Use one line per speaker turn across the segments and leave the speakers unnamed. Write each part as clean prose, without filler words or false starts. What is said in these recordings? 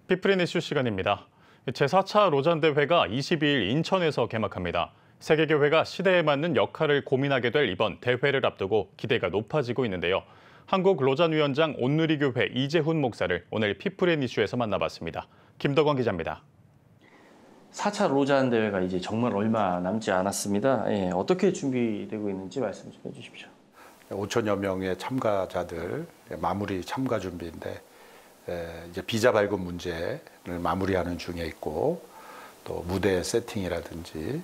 피프린 이슈 시간입니다. 제4차 로잔 대회가 22일 인천에서 개막합니다. 세계교회가 시대에 맞는 역할을 고민하게 될 이번 대회를 앞두고 기대가 높아지고 있는데요. 한국 로잔 위원장 온누리교회 이재훈 목사를 오늘 피프린 이슈에서 만나봤습니다. 김덕원 기자입니다.
4차 로잔 대회가 이제 정말 얼마 남지 않았습니다. 어떻게 준비되고 있는지 말씀 좀 해주십시오.
5천여 명의 참가자들 마무리 참가 준비인데 이제 비자 발급 문제를 마무리하는 중에 있고, 또 무대 세팅이라든지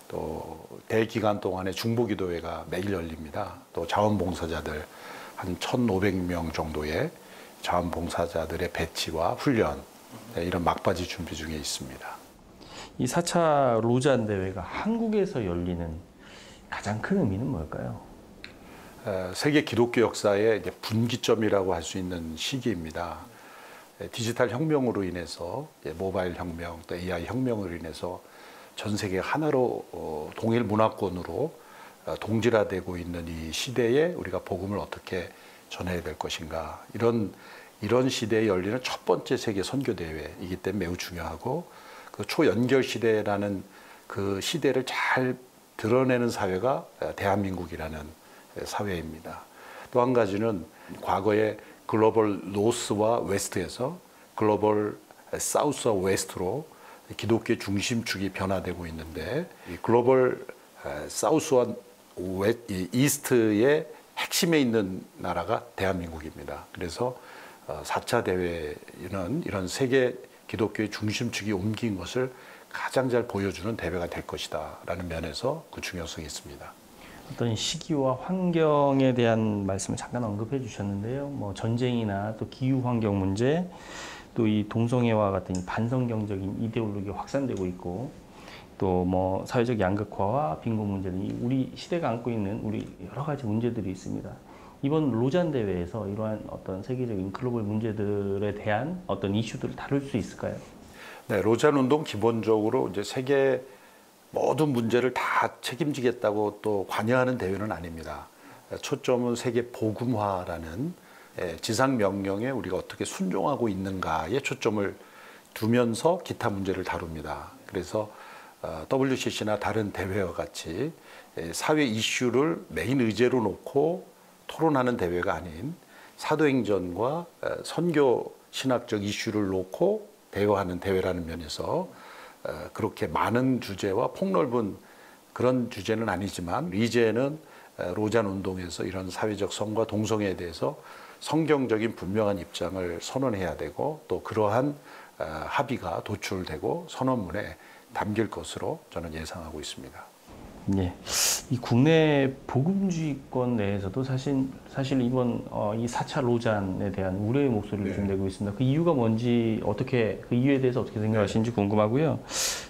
또 대기간 동안에 중보기도회가 매일 열립니다. 또 자원봉사자들 한 1,500명 정도의 자원봉사자들의 배치와 훈련, 이런 막바지 준비 중에 있습니다.
이 4차 로잔 대회가 한국에서 열리는 가장 큰 의미는 뭘까요?
세계 기독교 역사의 이제 분기점이라고 할 수 있는 시기입니다. 디지털 혁명으로 인해서, 모바일 혁명, 또 AI 혁명으로 인해서 전 세계 하나로 동일 문화권으로 동질화되고 있는 이 시대에 우리가 복음을 어떻게 전해야 될 것인가, 이런 시대에 열리는 첫 번째 세계 선교 대회이기 때문에 매우 중요하고, 그 초연결 시대라는 그 시대를 잘 드러내는 사회가 대한민국이라는 사회입니다. 또 한 가지는 과거에 글로벌 노스와 웨스트에서 글로벌 사우스와 웨스트로 기독교의 중심축이 변화되고 있는데, 이 글로벌 사우스와 이스트의 핵심에 있는 나라가 대한민국입니다. 그래서 4차 대회는 이런 세계 기독교의 중심축이 옮긴 것을 가장 잘 보여주는 대회가 될 것이다 라는 면에서 그 중요성이 있습니다.
어떤 시기와 환경에 대한 말씀을 잠깐 언급해 주셨는데요. 뭐 전쟁이나 또 기후 환경 문제, 또 이 동성애와 같은 반성경적인 이데올로기가 확산되고 있고, 또 뭐 사회적 양극화와 빈곤 문제 등 우리 시대가 안고 있는 우리 여러 가지 문제들이 있습니다. 이번 로잔 대회에서 이러한 어떤 세계적인 글로벌 문제들에 대한 어떤 이슈들을 다룰 수 있을까요?
네, 로잔 운동 기본적으로 이제 세계 모든 문제를 다 책임지겠다고 또 관여하는 대회는 아닙니다. 초점은 세계 복음화라는 지상 명령에 우리가 어떻게 순종하고 있는가에 초점을 두면서 기타 문제를 다룹니다. 그래서 WCC나 다른 대회와 같이 사회 이슈를 메인 의제로 놓고 토론하는 대회가 아닌, 사도행전과 선교 신학적 이슈를 놓고 대화하는 대회라는 면에서 그렇게 많은 주제와 폭넓은 그런 주제는 아니지만, 이제는 로잔 운동에서 이런 사회적 성과 동성애에 대해서 성경적인 분명한 입장을 선언해야 되고, 또 그러한 합의가 도출되고 선언문에 담길 것으로 저는 예상하고 있습니다.
예, 이 국내 복음주의권 내에서도 사실 이번 이 4차 로잔에 대한 우려의 목소리를 좀 내고 있습니다. 그 이유가 뭔지, 그 이유에 대해서 어떻게 생각하시는지 궁금하고요.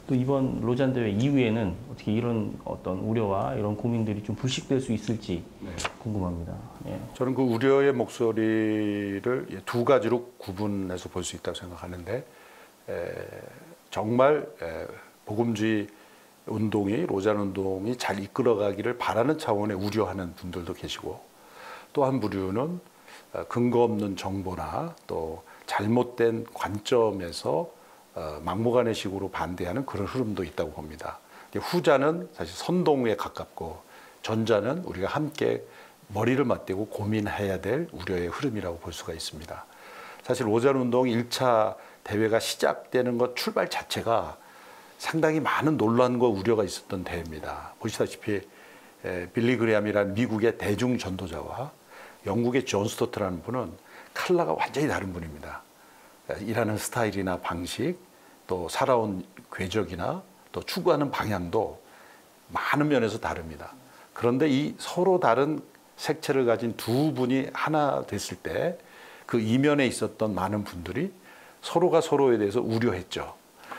또 이번 로잔 대회 이후에는 어떻게 이런 어떤 우려와 이런 고민들이 좀 불식될 수 있을지 궁금합니다. 예.
저는 그 우려의 목소리를 두 가지로 구분해서 볼 수 있다고 생각하는데, 정말 복음주의 운동이, 로잔 운동이 잘 이끌어가기를 바라는 차원의 우려하는 분들도 계시고, 또 한 부류는 근거 없는 정보나 또 잘못된 관점에서 막무가내식으로 반대하는 그런 흐름도 있다고 봅니다. 후자는 사실 선동에 가깝고, 전자는 우리가 함께 머리를 맞대고 고민해야 될 우려의 흐름이라고 볼 수가 있습니다. 사실 로잔 운동 1차 대회가 시작되는 것 출발 자체가 상당히 많은 논란과 우려가 있었던 대회입니다. 보시다시피 빌리 그레함이라는 미국의 대중 전도자와 영국의 존 스토트라는 분은 컬러가 완전히 다른 분입니다. 일하는 스타일이나 방식, 또 살아온 궤적이나 또 추구하는 방향도 많은 면에서 다릅니다. 그런데 이 서로 다른 색채를 가진 두 분이 하나 됐을 때 그 이면에 있었던 많은 분들이 서로가 서로에 대해서 우려했죠.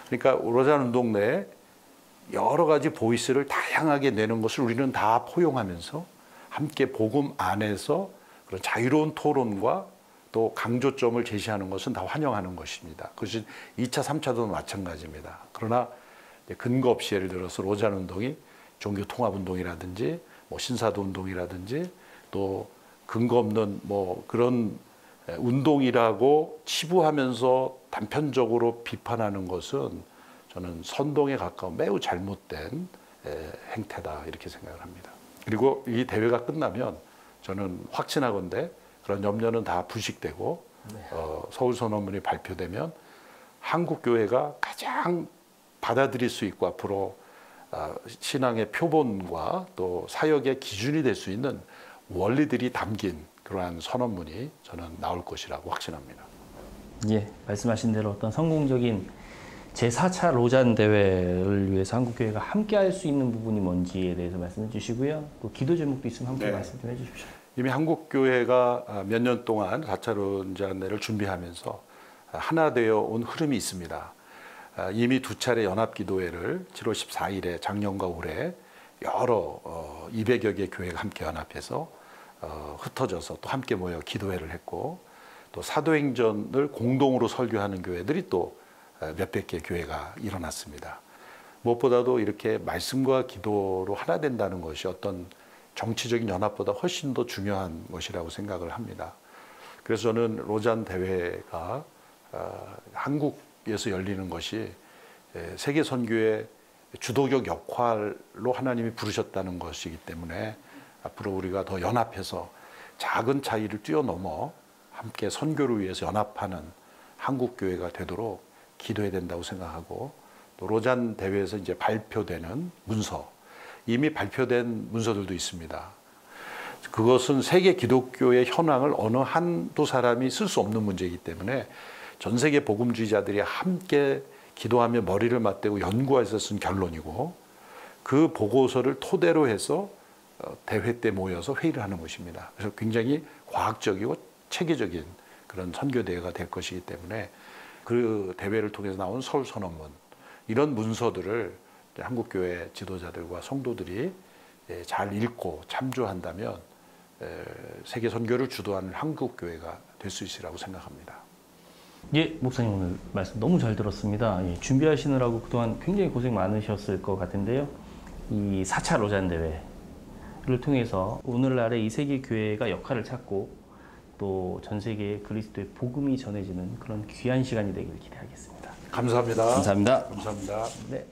그러니까 로잔 운동 내에 여러 가지 보이스를 다양하게 내는 것을 우리는 다 포용하면서 함께 복음 안에서 그런 자유로운 토론과 또 강조점을 제시하는 것은 다 환영하는 것입니다. 그것이 2차, 3차도 마찬가지입니다. 그러나 근거 없이, 예를 들어서 로잔 운동이 종교통합운동이라든지 뭐 신사도 운동이라든지 또 근거 없는 뭐 그런 운동이라고 치부하면서 단편적으로 비판하는 것은 저는 선동에 가까운 매우 잘못된 행태다 이렇게 생각을 합니다. 그리고 이 대회가 끝나면 저는 확신하건대 그런 염려는 다 부식되고 서울선언문이 발표되면 한국교회가 가장 받아들일 수 있고 앞으로 신앙의 표본과 또 사역의 기준이 될 수 있는 원리들이 담긴 그러한 선언문이 저는 나올 것이라고 확신합니다.
예, 말씀하신 대로 어떤 성공적인 제4차 로잔 대회를 위해서 한국교회가 함께 할 수 있는 부분이 뭔지에 대해서 말씀해 주시고요. 또 기도 제목도 있으면 함께 말씀 좀 해주십시오.
이미 한국교회가 몇 년 동안 4차 로잔 대회를 준비하면서 하나 되어 온 흐름이 있습니다. 이미 두 차례 연합기도회를 7월 14일에 작년과 올해 여러 200여 개 교회가 함께 연합해서 흩어져서 또 함께 모여 기도회를 했고 또 사도행전을 공동으로 설교하는 교회들이 또 몇백 개 교회가 일어났습니다. 무엇보다도 이렇게 말씀과 기도로 하나 된다는 것이 어떤 정치적인 연합보다 훨씬 더 중요한 것이라고 생각을 합니다. 그래서 저는 로잔 대회가 한국에서 열리는 것이 세계 선교의 주도적 역할로 하나님이 부르셨다는 것이기 때문에 앞으로 우리가 더 연합해서 작은 차이를 뛰어넘어 함께 선교를 위해서 연합하는 한국교회가 되도록 기도해야 된다고 생각하고 또 로잔 대회에서 이제 발표되는 문서, 이미 발표된 문서들도 있습니다. 그것은 세계 기독교의 현황을 어느 한두 사람이 쓸 수 없는 문제이기 때문에 전 세계 복음주의자들이 함께 기도하며 머리를 맞대고 연구해서 쓴 결론이고 그 보고서를 토대로 해서 대회 때 모여서 회의를 하는 것입니다. 그래서 굉장히 과학적이고 체계적인 그런 선교대회가 될 것이기 때문에 그 대회를 통해서 나온 서울선언문 이런 문서들을 한국교회 지도자들과 성도들이 잘 읽고 참조한다면 세계 선교를 주도하는 한국교회가 될 수 있으리라고 생각합니다.
예, 목사님 오늘 말씀 너무 잘 들었습니다. 예, 준비하시느라고 그동안 굉장히 고생 많으셨을 것 같은데요. 이 4차 로잔 대회를 통해서 오늘날의 이 세계 교회가 역할을 찾고 또 전 세계에 그리스도의 복음이 전해지는 그런 귀한 시간이 되길 기대하겠습니다.
감사합니다.
감사합니다.
감사합니다.
네.